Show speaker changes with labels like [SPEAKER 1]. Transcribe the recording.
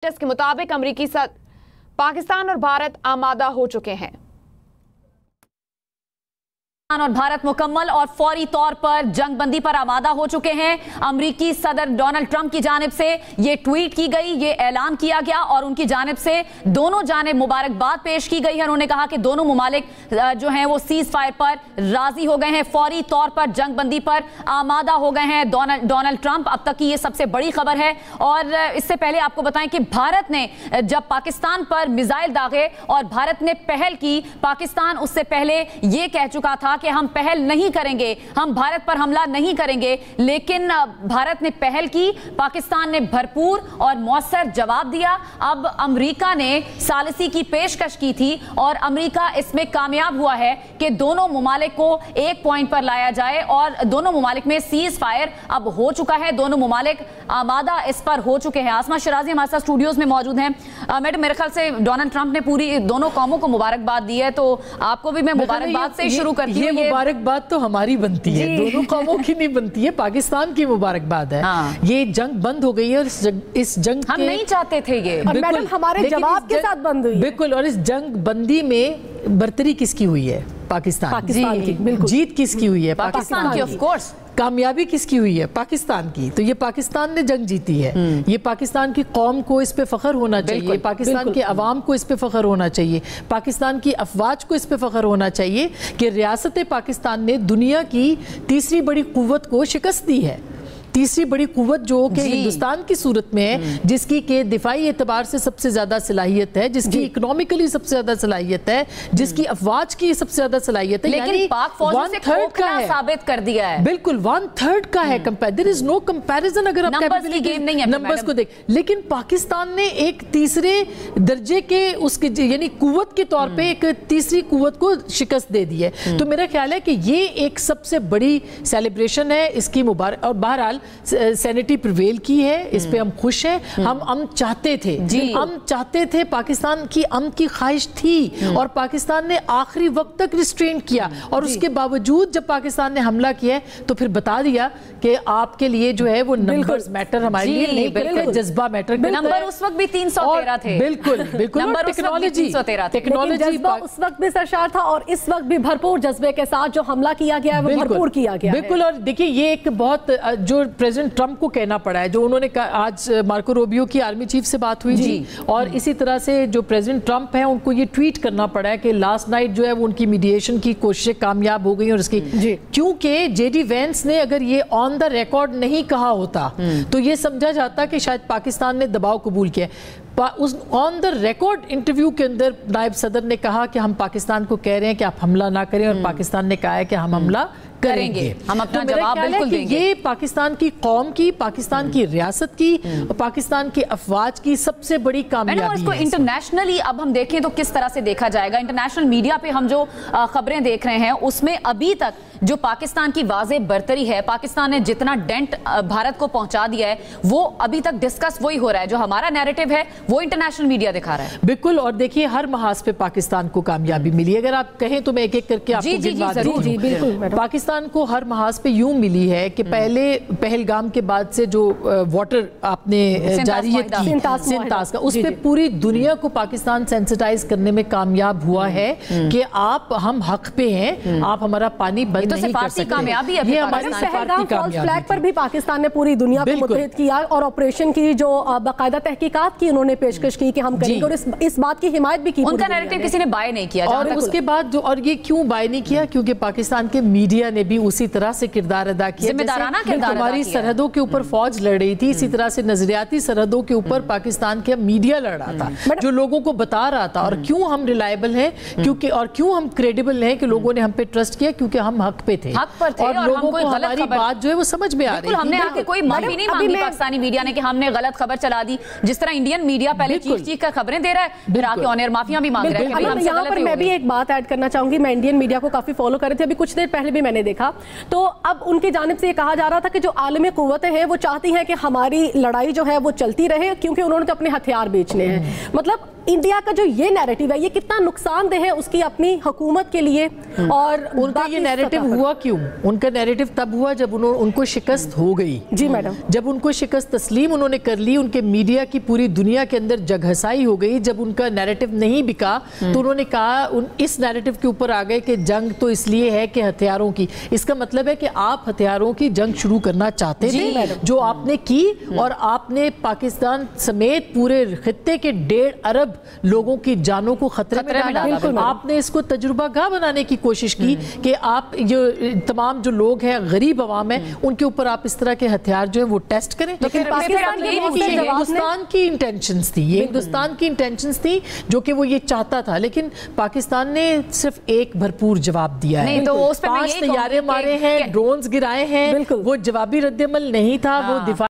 [SPEAKER 1] के मुताबिक अमरीकी पाकिस्तान और भारत आमादा हो चुके हैं।
[SPEAKER 2] और भारत मुकम्मल और फौरी तौर पर जंगबंदी पर आमादा हो चुके हैं। अमरीकी सदर डोनाल्ड ट्रंप की जानिब से ये ट्वीट की गई, ये ऐलान किया गया और उनकी जानिब से दोनों जानिब मुबारकबाद पेश की गई है। उन्होंने कहा कि दोनों मुमालिक जो हैं वो सीज फायर पर राजी हो गए हैं, फौरी तौर पर जंगबंदी पर आमादा हो गए हैं डोनाल्ड ट्रंप। अब तक की ये सबसे बड़ी खबर है। और इससे पहले आपको बताएं कि भारत ने जब पाकिस्तान पर मिसाइल दागे और भारत ने पहल की, पाकिस्तान उससे पहले ये कह चुका था कि हम पहल नहीं करेंगे, हम भारत पर हमला नहीं करेंगे, लेकिन भारत ने पहल की, पाकिस्तान ने भरपूर और मौसर जवाब दिया। अब अमेरिका ने सालिसी की पेशकश की थी और अमेरिका इसमें कामयाब हुआ है कि दोनों मुमालिक को एक पॉइंट पर लाया जाए और दोनों मुमालिक में सीज फायर अब हो चुका है। दोनों मुमालिक आमादा इस पर हो चुके हैं। आसमा शिराजी हमारे साथ स्टूडियोज में मौजूद हैं। मैडम, मेरे ख्याल से डोनाल्ड ट्रंप ने पूरी दोनों कौमों को मुबारकबाद दी है, तो आपको भी मैं मुबारकबाद से शुरू करती हूँ।
[SPEAKER 3] मुबारकबाद तो हमारी बनती है, दोनों कौमों की नहीं बनती है, पाकिस्तान की मुबारकबाद है। ये जंग बंद हो गई है और इस जंग
[SPEAKER 2] हम नहीं चाहते थे ये,
[SPEAKER 4] और मैडम हमारे जवाब के साथ बंद हुई।
[SPEAKER 3] बिल्कुल, और इस जंग बंदी में बर्तरी किसकी हुई है? पाकिस्तान की। बिल्कुल, जीत किसकी हुई है?
[SPEAKER 2] पाकिस्तान की। ऑफ कोर्स
[SPEAKER 3] कामयाबी किसकी हुई है? पाकिस्तान की। तो ये पाकिस्तान ने जंग जीती है। ये पाकिस्तान की कौम को इस पे फख्र होना चाहिए, पाकिस्तान के अवाम को इस पे फख्र होना चाहिए, पाकिस्तान की अफवाज को इस पे फख्र होना चाहिए कि रियासत पाकिस्तान ने दुनिया की तीसरी बड़ी कुव्वत को शिकस्त दी है। तीसरी बड़ी कुव्वत जो कि हिंदुस्तान की सूरत में है, जिसकी के दिफाई एतबार से सबसे ज्यादा सलाहियत है, जिसकी इकोनॉमिकली सबसे ज्यादा सलाहियत है, जिसकी अफवाज की सबसे ज्यादा सलाहियत है,
[SPEAKER 2] लेकिन पाक फौज ने खोखला साबित कर दिया है।
[SPEAKER 3] बिल्कुल 1/3 का है। There is no comparison. अगर आप नंबर्स को देख, लेकिन पाकिस्तान ने एक तीसरे दर्जे के उसके यानी कुव्वत के तौर पे एक तीसरी कुव्वत को शिकस्त दे दी है। तो मेरा ख्याल है कि ये एक सबसे बड़ी सेलिब्रेशन है, इसकी मुबारक। और बहरहाल सैनिटी प्रिवेल की है, इस पे हम खुश हैं। हम चाहते थे, हम चाहते थे, पाकिस्तान की की ख्वाहिश थी और पाकिस्तान ने आखिरी वक्त तक रिस्ट्रेन किया। और उसके बावजूद जब पाकिस्तान ने हमला किया तो फिर बता दिया कि आपके लिए जो है वो नंबर्स मैटर हमारे लिए नहीं करते, जज्बा मैटर करता है।
[SPEAKER 2] नंबर उस वक्त भी 313 थे।
[SPEAKER 3] बिल्कुल बिल्कुल, टेक्नोलॉजी
[SPEAKER 4] उस वक्त भी सरशार था और इस वक्त भी भरपूर जज्बे के साथ जो हमला किया गया है वो भरपूर किया गया है।
[SPEAKER 3] बिल्कुल। और देखिए, ये एक बहुत जो प्रेसिडेंट ट्रंप को कहना पड़ा है, जो उन्होंने आज मार्को रूबियो की आर्मी चीफ से बात हुई थी और इसी तरह से जो प्रेसिडेंट ट्रंप है उनको ये ट्वीट करना पड़ा है कि लास्ट नाइट जो है वो उनकी मीडिएशन की कोशिशें कामयाब हो गई। और इसकी क्योंकि जेडी वेंस ने अगर ये ऑन द रिकॉर्ड नहीं कहा होता तो ये समझा जाता कि शायद पाकिस्तान ने दबाव कबूल किया। उस ऑन द रिकॉर्ड इंटरव्यू के अंदर नायब सदर ने कहा कि हम पाकिस्तान को कह रहे हैं कि आप हमला ना करें और पाकिस्तान ने कहा है कि हम हमला करेंगे, हम अपना जवाब बिल्कुल देंगे। ये पाकिस्तान की कौम की, पाकिस्तान की रियासत की, पाकिस्तान की अफवाज की सबसे बड़ी कामयाबी है।
[SPEAKER 2] इसको इंटरनेशनली अब हम देखें तो किस तरह से देखा जाएगा। इंटरनेशनल मीडिया पे हम जो खबरें देख रहे हैं उसमें अभी तक जो पाकिस्तान की वाज़े बरतरी है, पाकिस्तान ने जितना डेंट भारत को पहुंचा दिया है, वो अभी तक डिस्कस वही हो रहा है। जो हमारा नैरेटिव है वो इंटरनेशनल मीडिया दिखा रहा है।
[SPEAKER 3] बिल्कुल। और देखिए, हर महाज पे पाकिस्तान को कामयाबी मिली। अगर आप कहें तो मैं एक एक करके आपको गिनवा देती हूं। पाकिस्तान को हर महाज पे यूं मिली है कि पहले पहलगाम के बाद से जो वाटर आपने जारियत की सिंतास का, उस पे पूरी दुनिया को पाकिस्तान सेंसिटाइज करने में कामयाब हुआ है कि आप हम हक पे हैं, आप हमारा पानी बंद नहीं कर सकते।
[SPEAKER 2] कामयाबी है।
[SPEAKER 3] ये हमारी
[SPEAKER 4] पहलगाम फॉल्स फ्लैग पर भी पाकिस्तान ने पूरी दुनिया को मुतहद किया और ऑपरेशन की जो बाकायदा तहकीकात की उन्होंने पेशकश की कि हम करेंगे और इस बात की हिमायत भी की।
[SPEAKER 2] उनका नैरेटिव किसी ने बाय नहीं किया।
[SPEAKER 3] और उसके बाद जो, और ये क्यों बाय नहीं किया? क्योंकि पाकिस्तान के मीडिया ने भी उसी तरह से किरदार अदा किया।
[SPEAKER 2] जिम्मेदाराना किरदार
[SPEAKER 3] हमारी सरहदों के ऊपर फौज लड़ रही थी, इसी तरह से नजरियाती सरहदों के ऊपर पाकिस्तान के मीडिया लड़ रहा था, जो लोगों को बता रहा था। और क्यों हम रिलायबल हैं, क्योंकि और क्यों हम क्रेडिबल हैं कि लोगों ने हम पे ट्रस्ट किया, क्योंकि हम हक पे थे,
[SPEAKER 2] हक पर थे और
[SPEAKER 3] लोगों को हमारी बात जो है वो समझ में आ रही थी।
[SPEAKER 2] हमने आके कोई माफी नहीं मांगी पाकिस्तानी मीडिया ने कि हमने गलत खबर चला दी। जिस तरह इंडियन मीडिया पहले चीख कर खबरें दे रहा है, फिर आके ऑन एयर माफिया भी मांग रहा है।
[SPEAKER 4] यहाँ पर मैं भी एक बात ऐड करना चाहूंगी। मैं इंडियन मीडिया को काफी फॉलो कर रही थी, अभी कुछ देर पहले भी मैंने देखा, तो अब उनकी जानिब से ये कहा जा रहा था कि जो आलमी कुव्वतें हैं वो चाहती हैं कि हमारी लड़ाई जो है वो चलती रहे, क्योंकि उन्होंने तो अपने हथियार बेचने हैं। मतलब इंडिया का जो ये नैरेटिव है ये कितना नुकसानदेह है उसकी अपनी हुकूमत के लिए। और
[SPEAKER 3] उनका ये नैरेटिव हुआ क्यों? उनका नैरेटिव तब हुआ जब उनको शिकस्त हो गई।
[SPEAKER 4] जी मैडम।
[SPEAKER 3] जब उनको शिकस्त तस्लीम उन्होंने कर ली, उनके मीडिया की पूरी दुनिया के अंदर जगहसाई हो गई, जब उनका नैरेटिव नहीं बिका तो उन्होंने कहा, इस नैरेटिव के ऊपर आ गए कि जंग तो इसलिए है कि हथियारों की। इसका मतलब है कि आप हथियारों की जंग शुरू करना चाहते थे, जो आपने की, और आपने पाकिस्तान समेत पूरे खित्ते के 1.5 अरब लोगों की जानों को खतरे में डाला। आपने इसको तजुर्बागाह बनाने की कोशिश की कि आप जो तमाम जो लोग हैं, गरीब अवाम है, उनके ऊपर आप इस तरह के हथियार जो है वो टेस्ट करें।
[SPEAKER 4] लेकिन
[SPEAKER 3] हिंदुस्तान की इंटेंशंस थी, ये हिंदुस्तान की इंटेंशंस थी जो कि वो ये चाहता था, लेकिन पाकिस्तान ने सिर्फ एक भरपूर जवाब दिया है।
[SPEAKER 2] तो उस पे
[SPEAKER 3] 5 तैयारे मारे हैं, ड्रोन्स गिराए हैं, वो जवाबी रद्देअमल नहीं था, वो दिफा